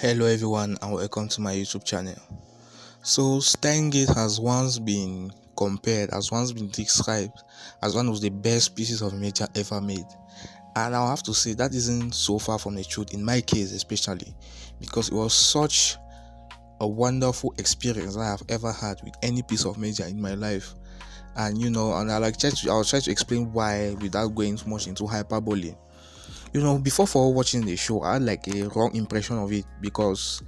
Hello everyone and welcome to my YouTube channel. So Steins Gate has once been described as one of the best pieces of media ever made. And I'll have to say that isn't so far from the truth in my case especially, because it was such a wonderful experience I have ever had with any piece of media in my life. And I'll try to explain why without going too much into hyperbole. Before watching the show, I had like a wrong impression of it because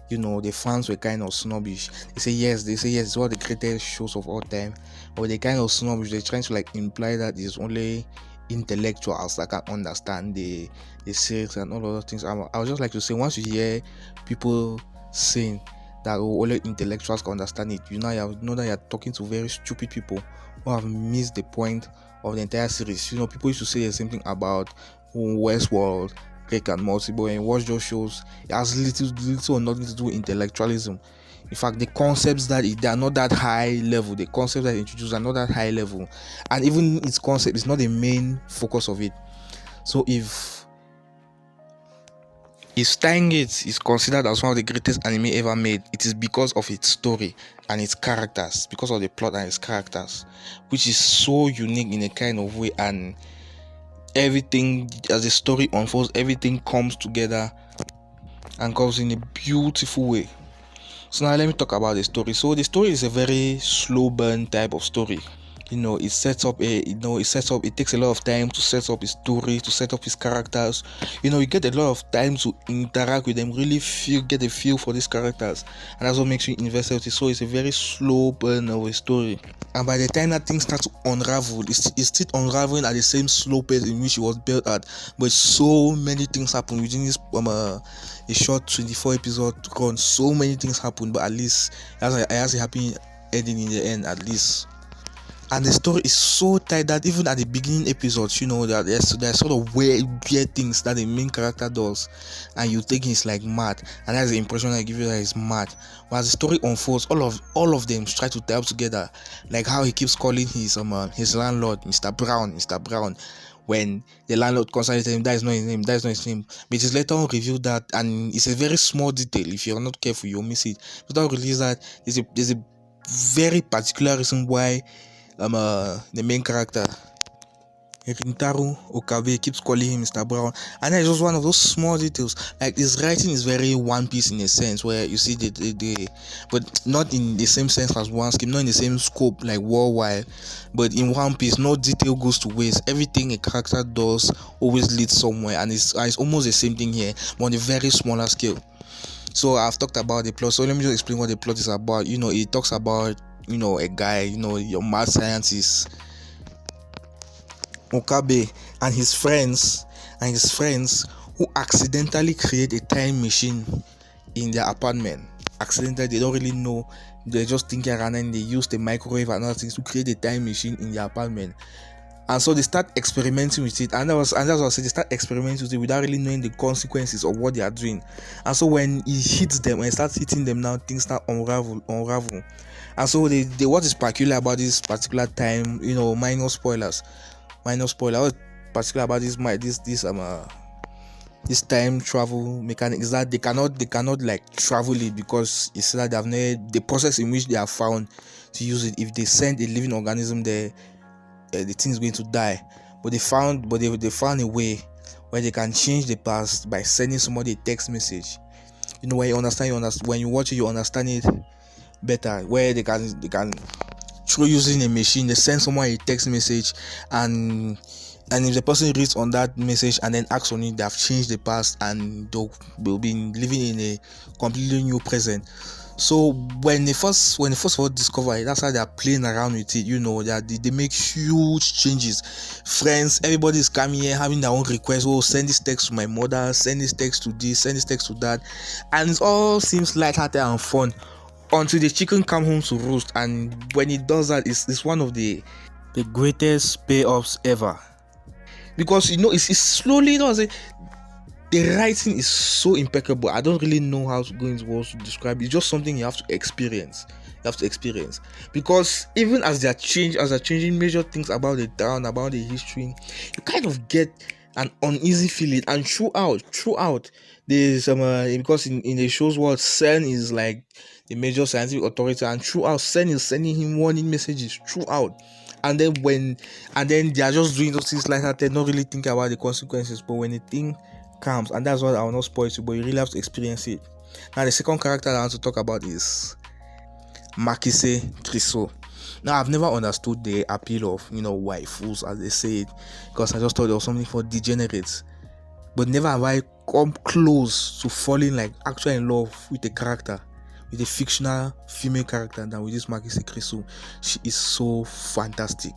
the fans were kind of snobbish. They say yes, it's one of the greatest shows of all time, but they kind of snobbish. They're trying to like imply that it's only intellectuals that can understand the series and all other things. I would just like to say, once you hear people saying that only intellectuals can understand it, you know that you're talking to very stupid people who have missed the point of the entire series. People used to say the same thing about Westworld, Rick and Morty, but when you watch those shows, it has little or nothing to do with intellectualism. In fact, the concepts they are not that high level. The concepts that introduced are not that high level, and even its concept is not the main focus of it. So if Steins Gate is considered as one of the greatest anime ever made, it is because of its story and its characters, because of the plot and its characters, which is so unique in a kind of way. And everything, as the story unfolds, everything comes together and comes in a beautiful way. So now let me talk about the story. So the story is a very slow burn type of story. It takes a lot of time to set up his story, to set up his characters. You get a lot of time to interact with them, really get a feel for these characters, and that's what makes you invested with it. So it's a very slow burn of a story, and by the time that things start to unravel, it's still unraveling at the same slow pace in which it was built at, but so many things happen within this a short 24 episode run. So many things happen, but at least it has a happy ending in the end, at least. And the story is so tight that even at the beginning episodes, that there's sort of weird things that the main character does, and you think he's like mad, and that's the impression I give you, that he's mad. But as the story unfolds, all of them try to tie up together, like how he keeps calling his landlord Mr. Brown, when the landlord constantly tells him that is not his name. But it is later on revealed that, and it's a very small detail. If you're not careful, you'll miss it. Later release that there's a very particular reason why the main character Rintaro Okabe keeps calling him Mr. Brown, and it's just one of those small details. Like, his writing is very One Piece in a sense, where you see but not in the same sense as One Scheme, not in the same scope like worldwide, but in One Piece, no detail goes to waste. Everything a character does always leads somewhere, and it's almost the same thing here, but on a very smaller scale. So I've talked about the plot, so let me just explain what the plot is about. It talks about a guy, your mad scientist Okabe and his friends who accidentally create a time machine in their apartment. Accidentally, they don't really know, they just think around, and they use the microwave and other things to create a time machine in their apartment. And so they start experimenting with it, and that's what I said, they start experimenting with it without really knowing the consequences of what they are doing. And so when it hits them, when it starts hitting them now, things start unravel. And so what is peculiar about this particular time, minor spoilers. What's particular about this time travel mechanic is that they cannot like travel it, because it's that they have the process in which they have found to use it. If they send a living organism there, the thing is going to die. But they found a way where they can change the past by sending somebody a text message. When you understand, when you watch it, you understand it better. Where they can through using a machine, they send someone a text message, and if the person reads on that message and then acts on it, they have changed the past, and they'll be living in a completely new present. So when they first of all discover it, that's how they are playing around with it. They make huge changes. Friends, everybody is coming here having their own requests. Oh, send this text to my mother, send this text to this, send this text to that, and it all seems lighthearted and fun until the chicken come home to roost. And when it does that, it's one of the greatest payoffs ever, because it's slowly does it. The writing is so impeccable. I don't really know how to go into words to describe it. It's just something you have to experience. Because even as they're changing major things about the town, about the history, you kind of get an uneasy feeling. And throughout, there's because in the show's world, Sen is like the major scientific authority, and throughout, Sen is sending him warning messages throughout. And then they are just doing those things like that, they're not really thinking about the consequences. But when the thing comes, and that's what I will not spoil you, but you really have to experience it. Now, the second character I want to talk about is Makise Triso. Now, I've never understood the appeal of, waifus, as they say it, because I just thought it was something for degenerates. But never have I come close to falling like actually in love with a character, with a fictional female character, than with this Makise Triso. She is so fantastic.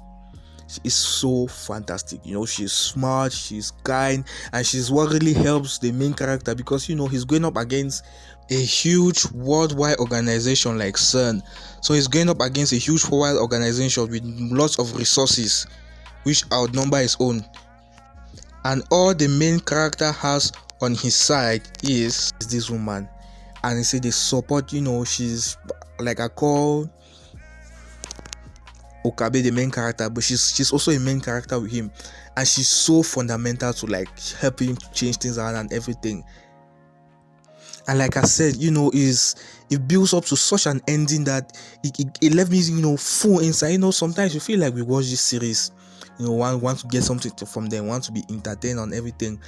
She is so fantastic. She's smart, she's kind, and she's what really helps the main character, because he's going up against a huge worldwide organization like CERN. So he's going up against a huge worldwide organization with lots of resources which outnumber his own. And all the main character has on his side is this woman. And he said they support, she's like, I call Okabe the main character, but she's also a main character with him, and she's so fundamental to like help him change things around and everything. And like I said, it builds up to such an ending that it left me full inside. Sometimes you feel like we watch this series, want to get something from them, want to be entertained on everything,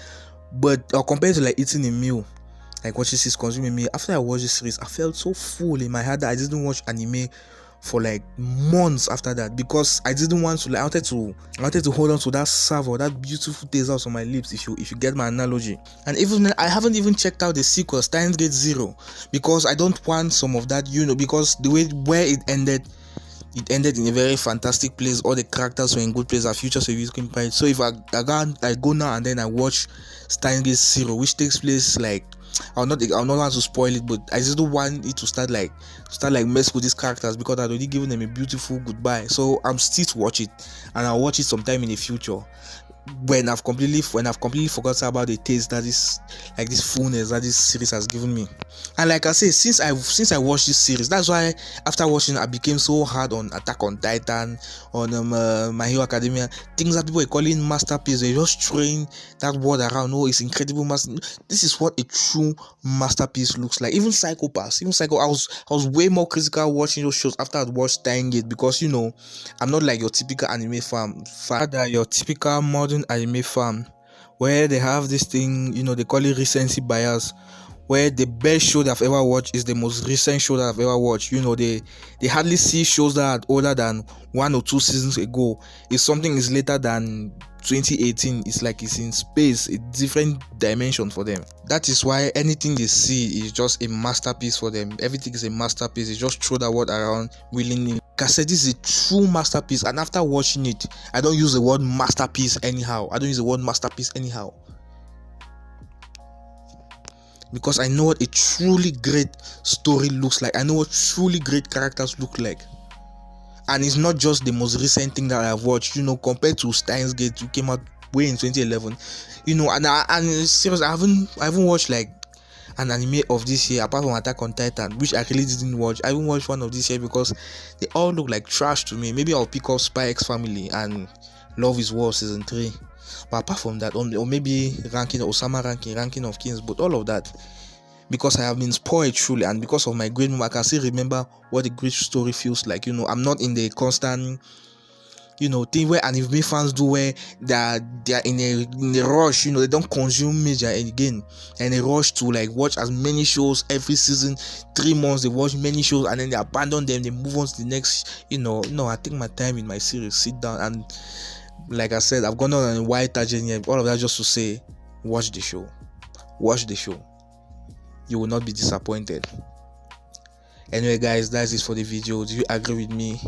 but compared to like eating a meal, like watching this consuming meal, after I watched this series, I felt so full in my head that I didn't watch anime for like months after that, because I didn't want to like, I wanted to hold on to that savor, that beautiful taste out on my lips, if you get my analogy. And even then, I haven't even checked out the sequel, Steins Gate 0, because I don't want some of that, because the way where it ended in a very fantastic place. All the characters were in good place, our futures were using pride. So if I go now and then I watch Steins Gate 0, which takes place like, I'll not want to spoil it, but I just don't want it to start like mess with these characters, because I've already given them a beautiful goodbye. So I'm still to watch it, and I'll watch it sometime in the future when I've completely forgotten about the taste that this fullness that this series has given me. And like I say, since I watched this series, that's why after watching I became so hard on Attack on Titan, on My Hero Academia, things that people are calling masterpiece. They just throwing that word around. Oh, it's incredible master. This is what a true masterpiece looks like. Even Psycho Pass, I was way more critical watching those shows after I'd watched Steins Gate, because I'm not like your typical anime fan, your typical modern anime fan, where they have this thing, they call it recency bias, where the best show that I've ever watched is the most recent show that I've ever watched. They hardly see shows that are older than 1 or 2 seasons ago. If something is later than 2018, it's like it's in space, a different dimension for them. That is why anything they see is just a masterpiece for them. Everything is a masterpiece. They just throw that word around willingly. Like I said, this is a true masterpiece, and after watching it, I don't use the word masterpiece anyhow. Because I know what a truly great story looks like. I know what truly great characters look like. And it's not just the most recent thing that I've watched, compared to Steins Gate, which came out way in 2011. And seriously, I haven't watched like an anime of this year apart from Attack on Titan, which I really didn't watch. I haven't watched one of this year because they all look like trash to me. Maybe I'll pick up Spy X Family and Love is War season 3. But apart from that, or maybe Osama ranking of Kings, but all of that, because I have been spoiled truly, and because of my great move, I can still remember what a great story feels like. I'm not in the constant thing where anime fans do, where they are in a rush. They don't consume media again, and a rush to like watch as many shows every season. 3 months they watch many shows and then they abandon them, they move on to the next. No, I take my time in my series, sit down, and like I said, I've gone on a wide tangent here. All of that just to say, watch the show. You will not be disappointed. Anyway guys, that's it for the video. Do you agree with me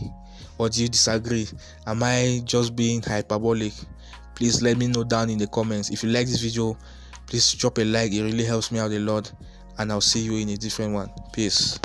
or do you disagree? Am I just being hyperbolic? Please let me know down in the comments. If you like this video, please drop a like. It really helps me out a lot, and I'll see you in a different one. Peace.